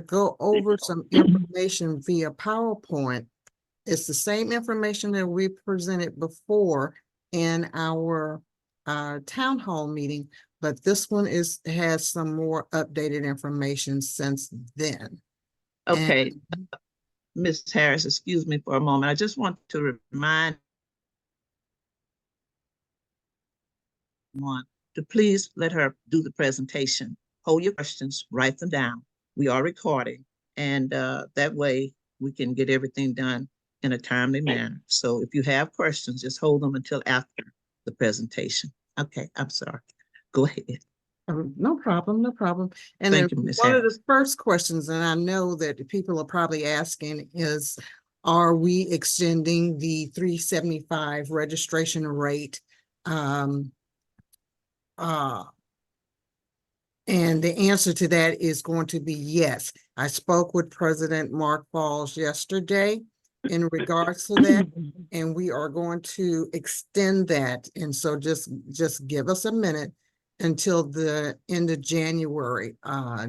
go over some information via PowerPoint. It's the same information that we presented before in our town hall meeting, but this one has some more updated information since then. Okay, Ms. Harris, excuse me for a moment. I just want to remind one to please let her do the presentation. Hold your questions, write them down. We are recording, and that way we can get everything done in a timely manner. So if you have questions, just hold them until after the presentation. Okay, I'm sorry. Go ahead. No problem, no problem. And Thank then you, Ms. one of Harris. the first questions, and I know that people are probably asking, is are we extending the 375 registration rate? And the answer to that is going to be yes. I spoke with President Mark Falls yesterday in regards to that, and we are going to extend that. And so just give us a minute until the end of January,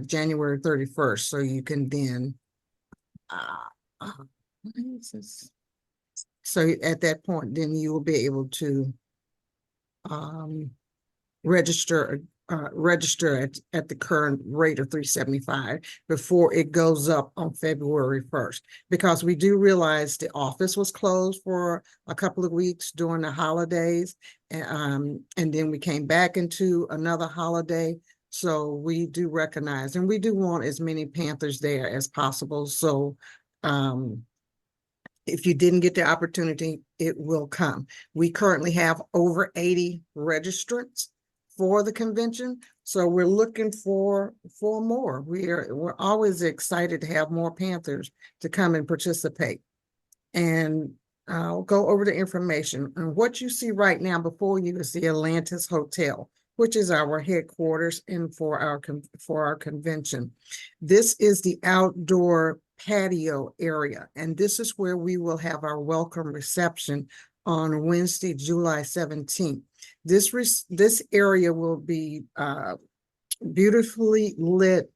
January 31st, so you can then what is this? So at that point, then you will be able to register at the current rate of 375 before it goes up on February 1st, because we do realize the office was closed for a couple of weeks during the holidays, and then we came back into another holiday. So we do recognize, and we do want as many Panthers there as possible. So if you didn't get the opportunity, it will come. We currently have over 80 registrants for the convention, so we're looking for more. We're always excited to have more Panthers to come and participate. And I'll go over the information. And what you see right now before you is the Atlantis Hotel, which is our headquarters and for our convention. This is the outdoor patio area, and this is where we will have our welcome reception on Wednesday, July 17th. This area will be beautifully lit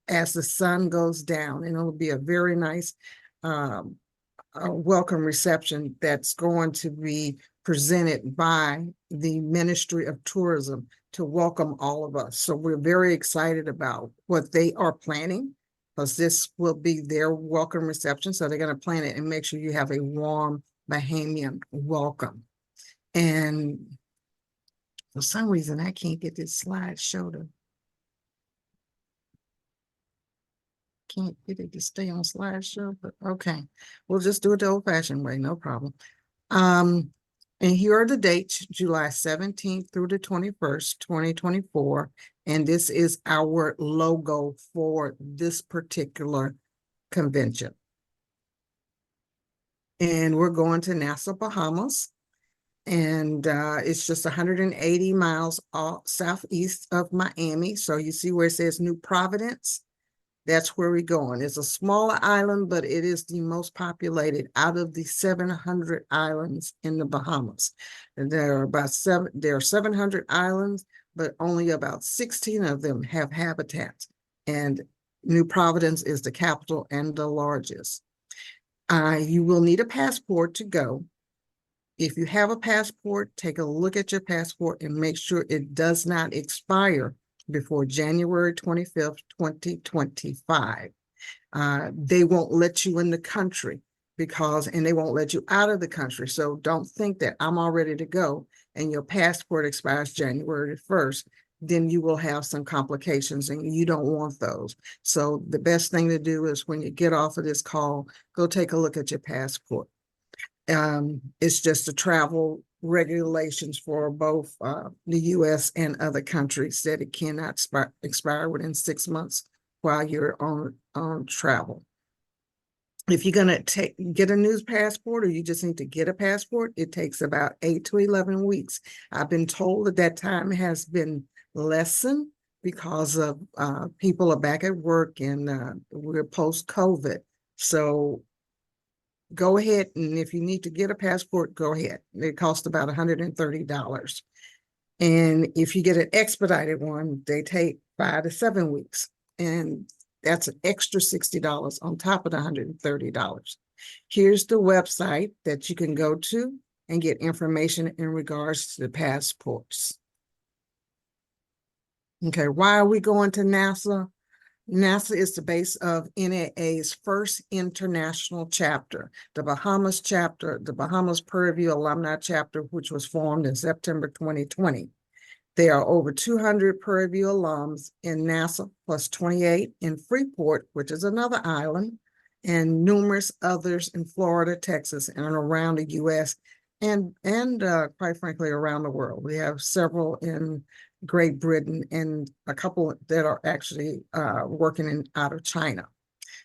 as the sun goes down, and it'll be a very nice welcome reception that's going to be presented by the Ministry of Tourism to welcome all of us. So we're very excited about what they are planning, because this will be their welcome reception. So they're going to plan it and make sure you have a warm Bahamian welcome. And for some reason, I can't get this slideshow to, can't get it to stay on slideshow, but okay. We'll just do it the old-fashioned way, no problem. And here are the dates, July 17th through the 21st, 2024. And this is our logo for this particular convention. And we're going to Nassau, Bahamas. And it's just 180 miles southeast of Miami. So you see where it says New Providence? That's where we're going. It's a smaller island, but it is the most populated out of the 700 islands in the Bahamas. And there are 700 islands, but only about 16 of them have habitats. And New Providence is the capital and the largest. You will need a passport to go. If you have a passport, take a look at your passport and make sure it does not expire before January 25th, 2025. They won't let you in the country and they won't let you out of the country. So don't think that I'm all ready to go and your passport expires January 1st, then you will have some complications and you don't want those. So the best thing to do is when you get off of this call, go take a look at your passport. It's just the travel regulations for both the US and other countries that it cannot expire within 6 months while you're on travel. If you're going to get a new passport, or you just need to get a passport, it takes about 8 to 11 weeks. I've been told that time has been lessened because of people are back at work and we're post-COVID. So go ahead, and if you need to get a passport, go ahead. It costs about $130. And if you get an expedited one, they take 5 to 7 weeks. And That's an extra $60 on top of the $130. Here's the website that you can go to and get information in regards to the passports. Okay, why are we going to NASA? NASA is the base of NAA's first international chapter, the Bahamas chapter, the Bahamas Prairie View Alumni Chapter, which was formed in September 2020. There are over 200 Prairie View alums in NASA, plus 28 in Freeport, which is another island, and numerous others in Florida, Texas, and around the U.S. and quite frankly, around the world. We have several in Great Britain and a couple that are actually working out of China.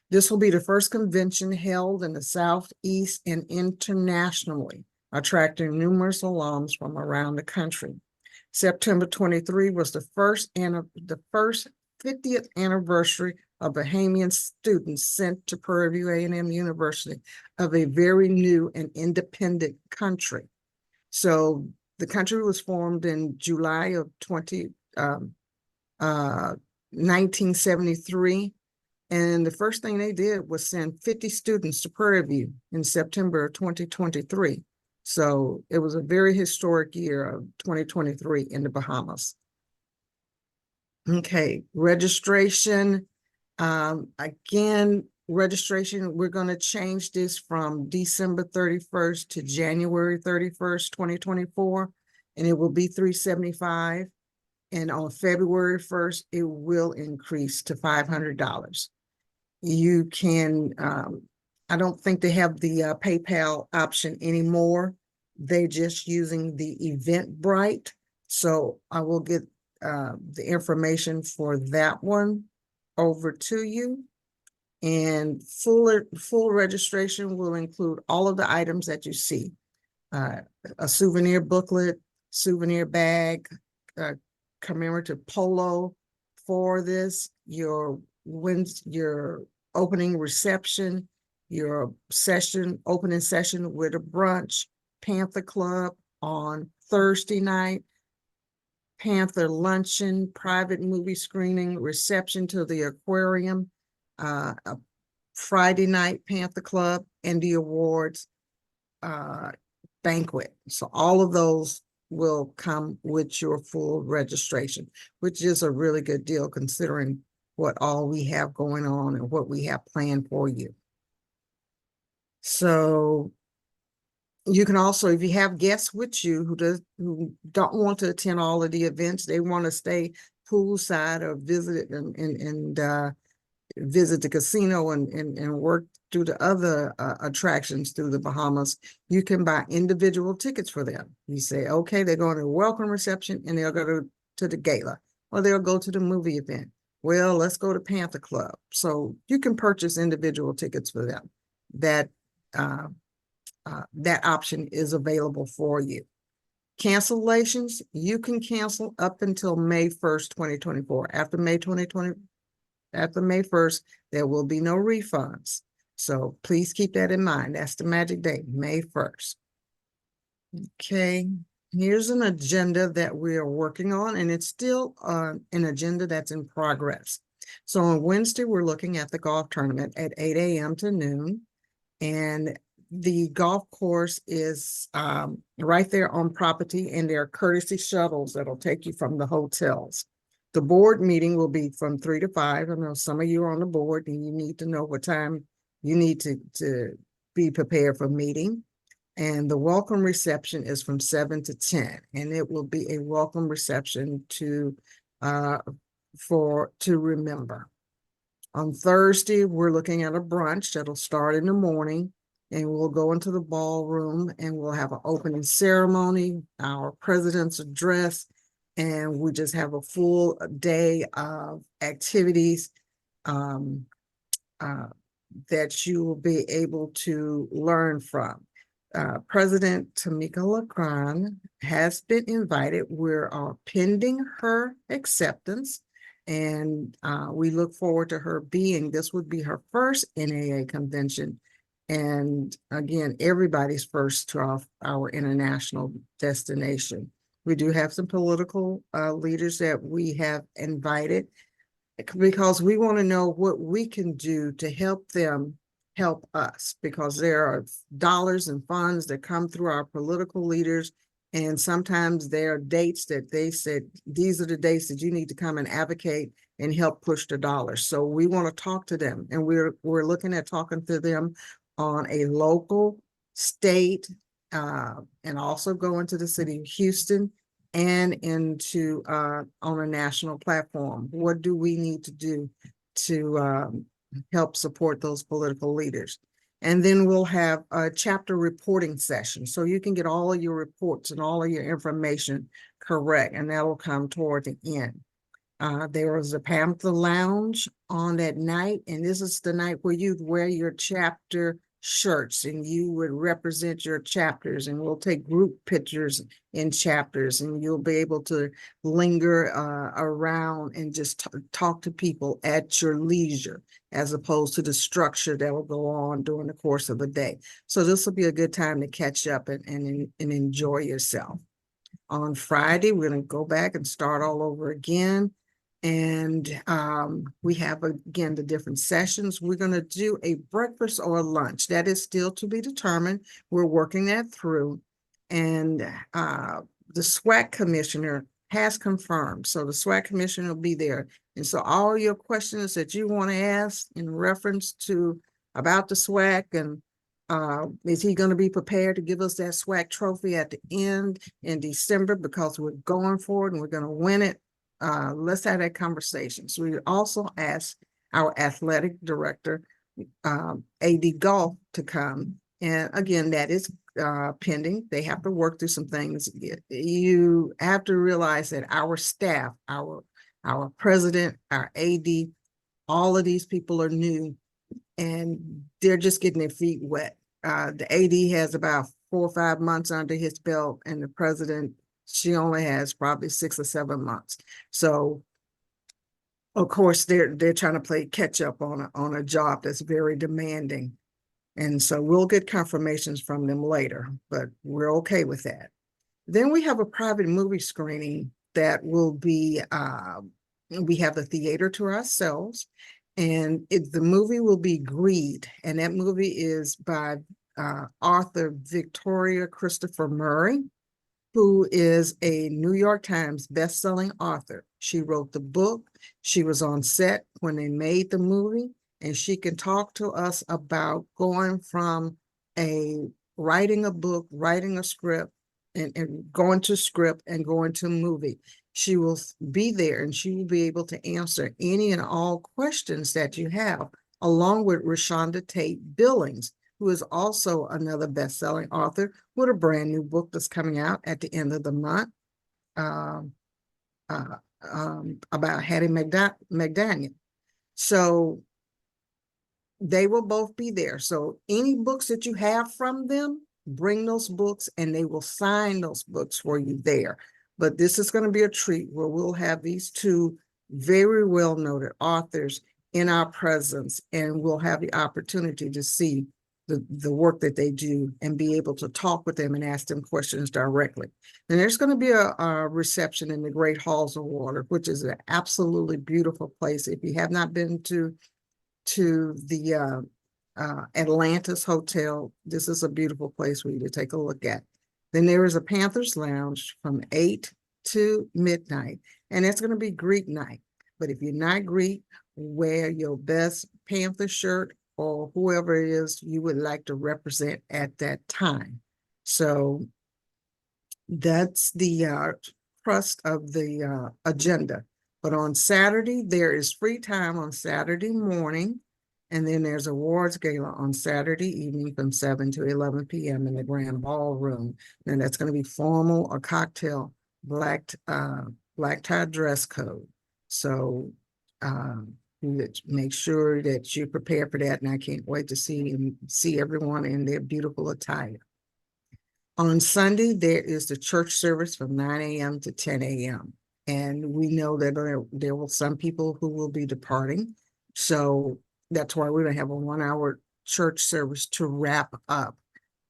This will be the first convention held in the Southeast and internationally, attracting numerous alums from around the country. September 23 was the first 50th anniversary of Bahamian students sent to Prairie View A&M University of a very new and independent country. So the country was formed in July of 1973. And the first thing they did was send 50 students to Prairie View in September of 2023. So it was a very historic year of 2023 in the Bahamas. Okay, registration. Again, registration, we're going to change this from December 31st to January 31st, 2024, and it will be $375. And on February 1st, it will increase to $500. You can, I don't think they have the PayPal option anymore. They're just using the Eventbrite. So I will get the information for that one over to you. And full registration will include all of the items that you see. A souvenir booklet, souvenir bag, commemorative polo for this, your opening reception, your opening session with a brunch, Panther Club on Thursday night, Panther luncheon, private movie screening, reception to the aquarium, a Friday night Panther Club, and the awards banquet. So all of those will come with your full registration, which is a really good deal considering what all we have going on and what we have planned for you. So you can also, if you have guests with you who don't want to attend all of the events, they want to stay poolside or visit and visit the casino and work through the other attractions through the Bahamas, you can buy individual tickets for them. You say, okay, they're going to a welcome reception and they'll go to the gala, or they'll go to the movie event. Well, let's go to Panther Club. So you can purchase individual tickets for them. That option is available for you. Cancellations, you can cancel up until May 1st, 2024. After May 1st, there will be no refunds. So please keep that in mind. That's the magic date, May 1st. Okay, here's an agenda that we are working on, and it's still an agenda that's in progress. So on Wednesday, we're looking at the golf tournament at 8 a.m. to noon. And the golf course is right there on property, and there are courtesy shuttles that'll take you from the hotels. The board meeting will be from 3 to 5. I know some of you are on the board and you need to know what time you need to be prepared for meeting. And the welcome reception is from 7 to 10. And it will be a welcome reception to remember. On Thursday, we're looking at a brunch that'll start in the morning, and we'll go into the ballroom and we'll have an opening ceremony, our president's address, and we just have a full day of activities that you will be able to learn from. President Tamika Lacron has been invited. We're pending her acceptance, and we look forward to her this would be her first NAA convention. And again, everybody's first to our international destination. We do have some political leaders that we have invited. because we want to know what we can do to help them help us, because there are dollars and funds that come through our political leaders. And sometimes there are dates that they said, these are the dates that you need to come and advocate and help push the dollars. So we want to talk to them, and we're looking at talking to them on a local, state, and also going to the city of Houston and into on a national platform. What do we need to do to help support those political leaders? And then we'll have a chapter reporting session, so you can get all of your reports and all of your information correct, and that will come toward the end. There was a Panther Lounge on that night, and this is the night where you'd wear your chapter shirts and you would represent your chapters, and we'll take group pictures in chapters, and you'll be able to linger around and just talk to people at your leisure, as opposed to the structure that will go on during the course of the day. So this will be a good time to catch up and enjoy yourself. On Friday, we're going to go back and start all over again. And we have, again, the different sessions. We're going to do a breakfast or a lunch. That is still to be determined. We're working that through. And the SWAC commissioner has confirmed. So the SWAC commissioner will be there. And so all your questions that you want to ask in reference to about the SWAC, and is he going to be prepared to give us that SWAC trophy at the end in December, because we're going for it and we're going to win it? Let's have that conversation. So we also asked our athletic director, AD Golf, to come. And again, that is pending. They have to work through some things. You have to realize that our staff, our president, our AD, all of these people are new, and they're just getting their feet wet. The AD has about 4 or 5 months under his belt, and the president, she only has probably 6 or 7 months. So of course they're trying to play catch up on a job that's very demanding. And so we'll get confirmations from them later, but we're okay with that. Then we have a private movie screening that will be, we have the theater to ourselves, and the movie will be Greed. And that movie is by author Victoria Christopher Murray, who is a New York Times bestselling author. She wrote the book. She was on set when they made the movie, and she can talk to us about going from writing a book, writing a script, and going to script and going to movie. She will be there, and she will be able to answer any and all questions that you have, along with Rashonda Tate Billings, who is also another best-selling author with a brand new book that's coming out at the end of the month about Hattie McDaniel. So they will both be there. So any books that you have from them, bring those books, and they will sign those books for you there. But this is going to be a treat where we'll have these two very well-noted authors in our presence, and we'll have the opportunity to see the work that they do and be able to talk with them and ask them questions directly. And there's going to be a reception in the Great Halls of Water, which is an absolutely beautiful place. If you have not been to the Atlantis Hotel, this is a beautiful place for you to take a look at. Then there is a Panthers Lounge from 8 to midnight, and it's going to be Greek night. But if you're not Greek, wear your best Panther shirt or whoever it is you would like to represent at that time. So that's the crust of the agenda. But on Saturday, there is free time on Saturday morning, and then there's awards gala on Saturday evening from 7 to 11 p.m. in the Grand Ballroom. And that's going to be formal, a cocktail, black tie dress code. So make sure that you're prepared for that, and I can't wait to see everyone in their beautiful attire. On Sunday, there is the church service from 9 a.m. to 10 a.m. And we know that there will some people who will be departing. So that's why we're going to have a 1-hour church service to wrap up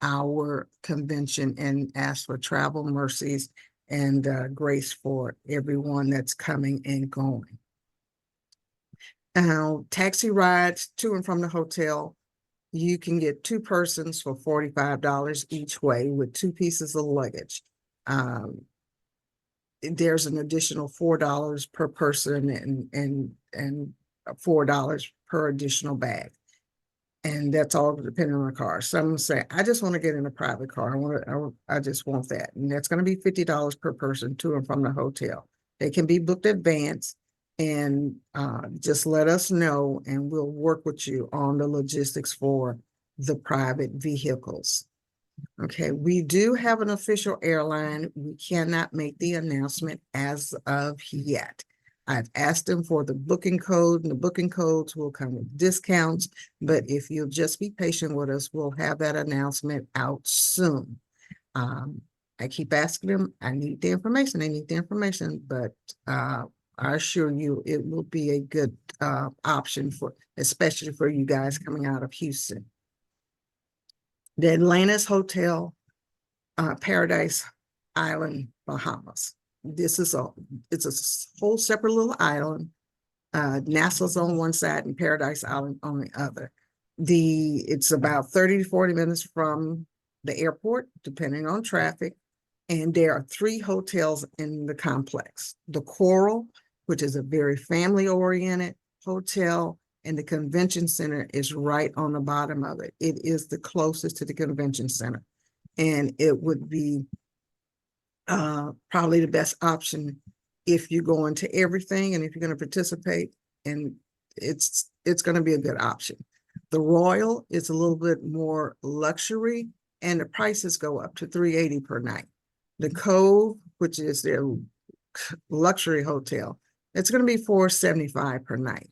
our convention and ask for travel mercies and grace for everyone that's coming and going. Taxi rides to and from the hotel. You can get 2 persons for $45 each way with 2 pieces of luggage. There's an additional $4 per person and $4 per additional bag. And that's all depending on the car. Some will say, I just want to get in a private car. I just want that. And that's going to be $50 per person to and from the hotel. They can be booked advance, and just let us know and we'll work with you on the logistics for the private vehicles. Okay, we do have an official airline. We cannot make the announcement as of yet. I've asked them for the booking code, and the booking codes will come with discounts. But if you'll just be patient with us, we'll have that announcement out soon. I keep asking them, I need the information, but I assure you it will be a good option for, especially for you guys coming out of Houston. The Atlantis Hotel, Paradise Island, Bahamas. It's a whole separate little island. NASA's on one side and Paradise Island on the other. It's about 30 to 40 minutes from the airport, depending on traffic. And there are 3 hotels in the complex. The Coral, which is a very family-oriented hotel, and the convention center is right on the bottom of it. It is the closest to the convention center. And it would be probably the best option if you go into everything and if you're going to participate, and it's going to be a good option. The Royal is a little bit more luxury, and the prices go up to $380 per night. The Cove, which is their luxury hotel, it's going to be $475 per night.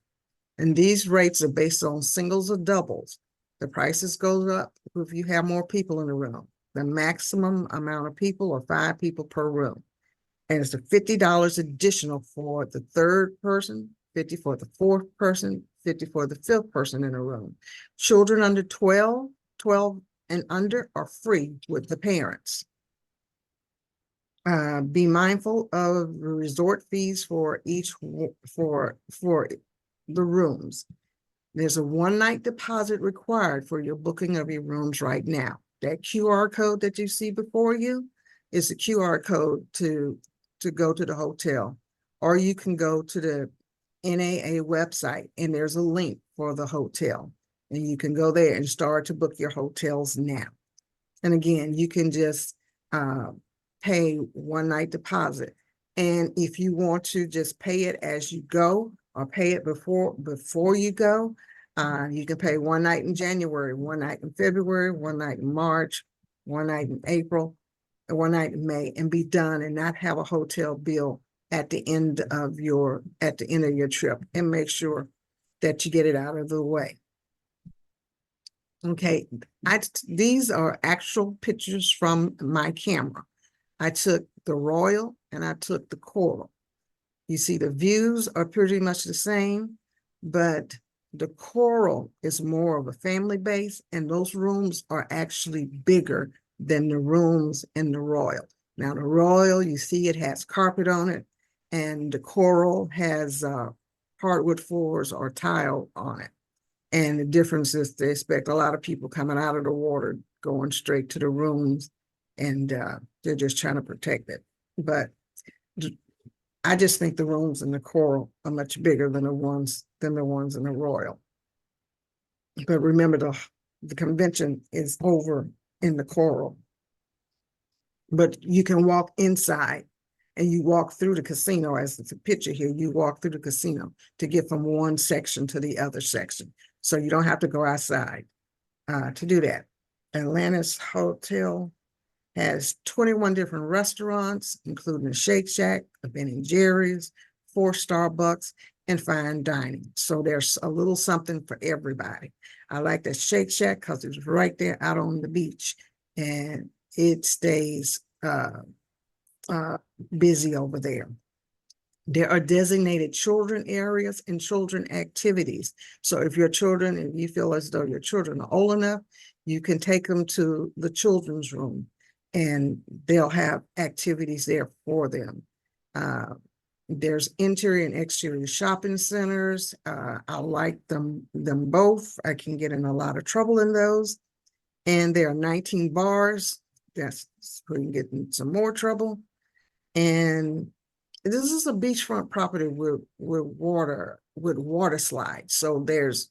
And these rates are based on singles or doubles. The prices go up if you have more people in the room. The maximum amount of people are 5 people per room. And it's $50 additional for the 3rd person, 50 for the 4th person, 50 for the 5th person in a room. Children under 12 and under are free with the parents. Be mindful of the resort fees for each for the rooms. There's a 1-night deposit required for your booking of your rooms right now. That QR code that you see before you is a QR code to go to the hotel, or you can go to the NAA website and there's a link for the hotel, and you can go there and start to book your hotels now. And again, you can just pay 1-night deposit. And if you want to just pay it as you go or pay it before you go, you can pay 1 night in January, 1 night in February, 1 night in March, 1 night in April, and 1 night in May, and be done and not have a hotel bill at the end of your trip, and make sure that you get it out of the way. Okay, these are actual pictures from my camera. I took the Royal and I took the Coral. You see the views are pretty much the same, but the Coral is more of a family base, and those rooms are actually bigger than the rooms in the Royal. Now the Royal, you see it has carpet on it, and the Coral has hardwood floors or tile on it. And the difference is they expect a lot of people coming out of the water, going straight to the rooms, and they're just trying to protect it. But I just think the rooms in the Coral are much bigger than the ones in the Royal. But remember, the convention is over in the Coral. But you can walk inside, and you walk through the casino, as it's a picture here. You walk through the casino to get from one section to the other section. So you don't have to go outside to do that. Atlantis Hotel has 21 different restaurants, including a Shake Shack, a Ben & Jerry's, 4 Starbucks, and fine dining. So there's a little something for everybody. I like that Shake Shack because it's right there out on the beach, and it stays busy over there. There are designated children areas and children activities. So if your children, and you feel as though your children are old enough, you can take them to the children's room, and they'll have activities there for them. There's interior and exterior shopping centers. I like them both. I can get in a lot of trouble in those. And there are 19 bars. That's where you can get in some more trouble. And this is a beachfront property with water slides. So there's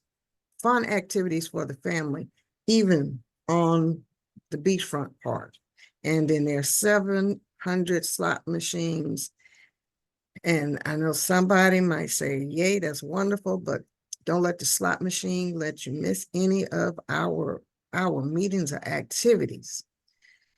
fun activities for the family, even on the beachfront part. And then there's 700 slot machines. And I know somebody might say, yay, that's wonderful, but don't let the slot machine let you miss any of our meetings or activities.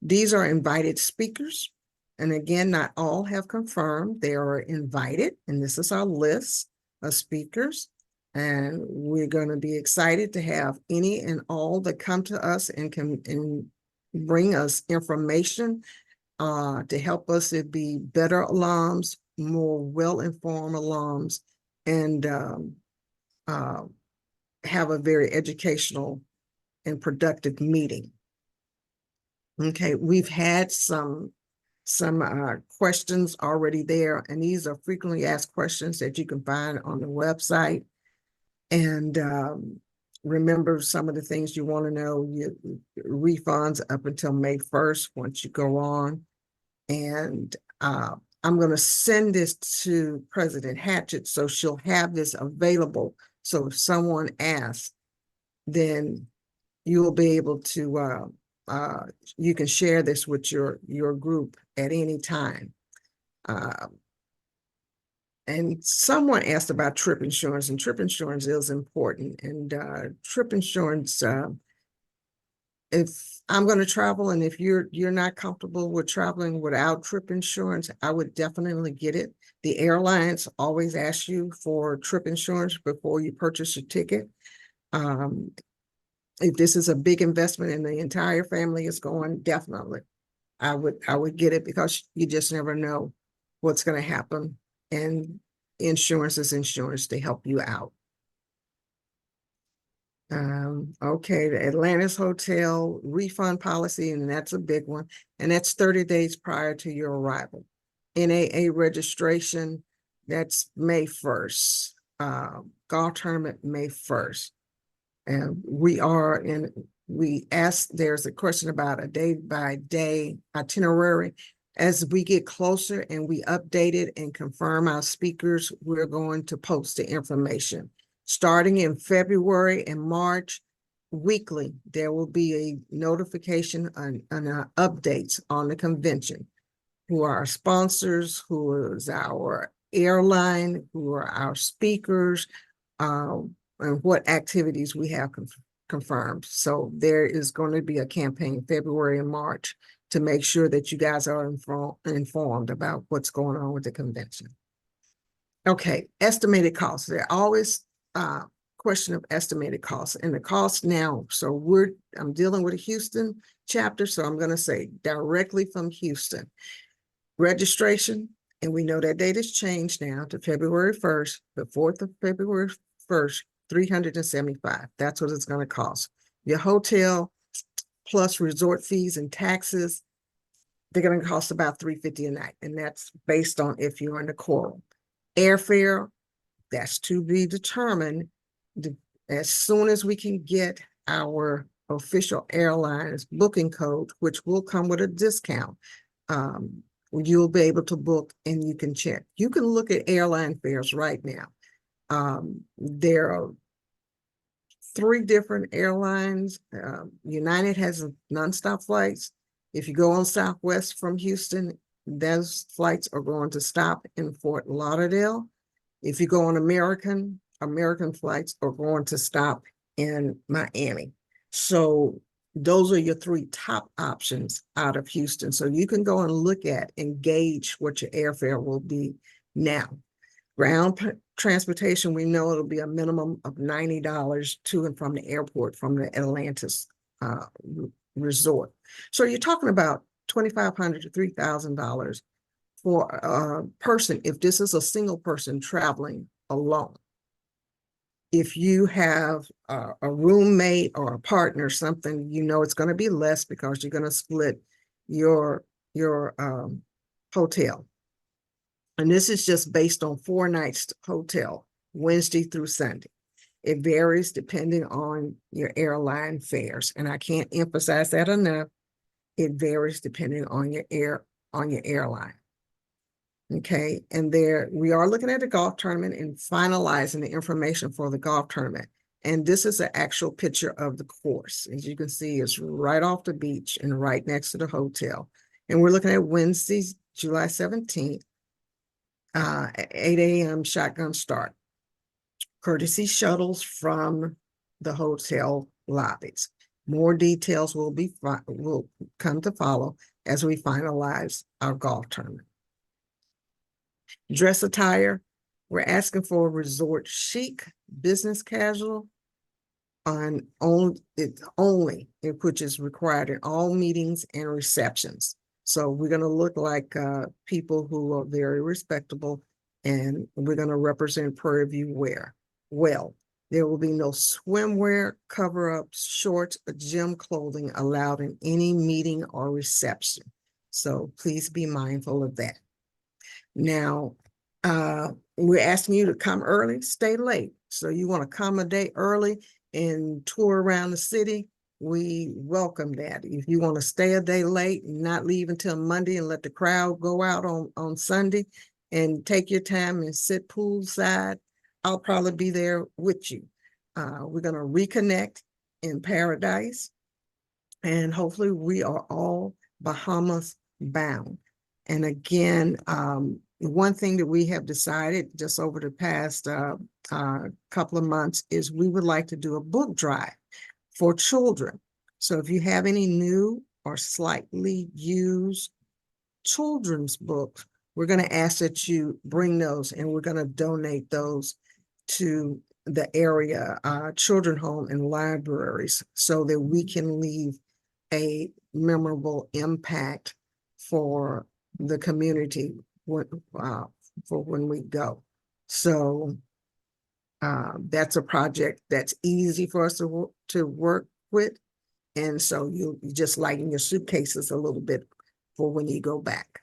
These are invited speakers. And again, not all have confirmed. They are invited, and this is our list of speakers. And we're going to be excited to have any and all that come to us and can bring us information to help us to be better alums, more well-informed alums, and have a very educational and productive meeting. Okay, we've had some questions already there, and these are frequently asked questions that you can find on the website. And remember some of the things you want to know, refunds up until May 1st once you go on. And I'm going to send this to President Hatchett so she'll have this available. So if someone asks, then you'll be able to, you can share this with your group at any time. And someone asked about trip insurance, and trip insurance is important. And trip insurance, if I'm going to travel and if you're not comfortable with traveling without trip insurance, I would definitely get it. The airlines always ask you for trip insurance before you purchase your ticket. If this is a big investment and the entire family is going, definitely I would get it, because you just never know what's going to happen. And insurance is insurance to help you out. Okay, the Atlantis Hotel refund policy, and that's a big one. And that's 30 days prior to your arrival. NAA registration, that's May 1st. Golf tournament, May 1st. And we asked, there's a question about a day-by-day itinerary. As we get closer and we update it and confirm our speakers, we're going to post the information. Starting in February and March, weekly, there will be a notification on updates on the convention. Who are our sponsors, who is our airline, who are our speakers, and what activities we have confirmed. So there is going to be a campaign February and March to make sure that you guys are informed about what's going on with the convention. Okay, estimated costs. There always question of estimated costs, and the cost now. So I'm dealing with a Houston chapter, so I'm going to say directly from Houston. Registration, and we know that date has changed now to February 1st, the 4th of February 1st, $375. That's what it's going to cost. Your hotel plus resort fees and taxes, they're going to cost about $350 a night, and that's based on if you're in the coral. Airfare, that's to be determined as soon as we can get our official airlines booking code, which will come with a discount. You'll be able to book and you can check. You can look at airline fares right now. There are 3 different airlines. United has nonstop flights. If you go on Southwest from Houston, those flights are going to stop in Fort Lauderdale. If you go on American flights are going to stop in Miami. So those are your 3 top options out of Houston. So you can go and look at and gauge what your airfare will be now. Ground transportation, we know it'll be a minimum of $90 to and from the airport from the Atlantis resort. So you're talking about $2,500 to $3,000 for a person if this is a single person traveling alone. If you have a roommate or a partner, something, you know it's going to be less because you're going to split your hotel. And this is just based on 4 nights hotel, Wednesday through Sunday. It varies depending on your airline fares. And I can't emphasize that enough. It varies depending on your airline. Okay, and there we are looking at the golf tournament and finalizing the information for the golf tournament. And this is an actual picture of the course. As you can see, it's right off the beach and right next to the hotel. And we're looking at Wednesday, July 17th, at 8 a.m. shotgun start. Courtesy shuttles from the hotel lobbies. More details will come to follow as we finalize our golf tournament. Dress attire, we're asking for resort chic, business casual, which is required in all meetings and receptions. So we're going to look like people who are very respectable, and we're going to represent Prairie View wear well. There will be no swimwear, cover-ups, shorts, or gym clothing allowed in any meeting or reception. So please be mindful of that. Now, we're asking you to come early, stay late. So you want to come a day early and tour around the city, we welcome that. If you want to stay a day late and not leave until Monday and let the crowd go out on Sunday and take your time and sit poolside, I'll probably be there with you. We're going to reconnect in paradise, and hopefully we are all Bahamas bound. And again, one thing that we have decided just over the past couple of months is we would like to do a book drive for children. So if you have any new or slightly used children's books, we're going to ask that you bring those, and we're going to donate those to the area children home and libraries so that we can leave a memorable impact for the community for when we go. So that's a project that's easy for us to work with. And so you just lighten your suitcases a little bit for when you go back.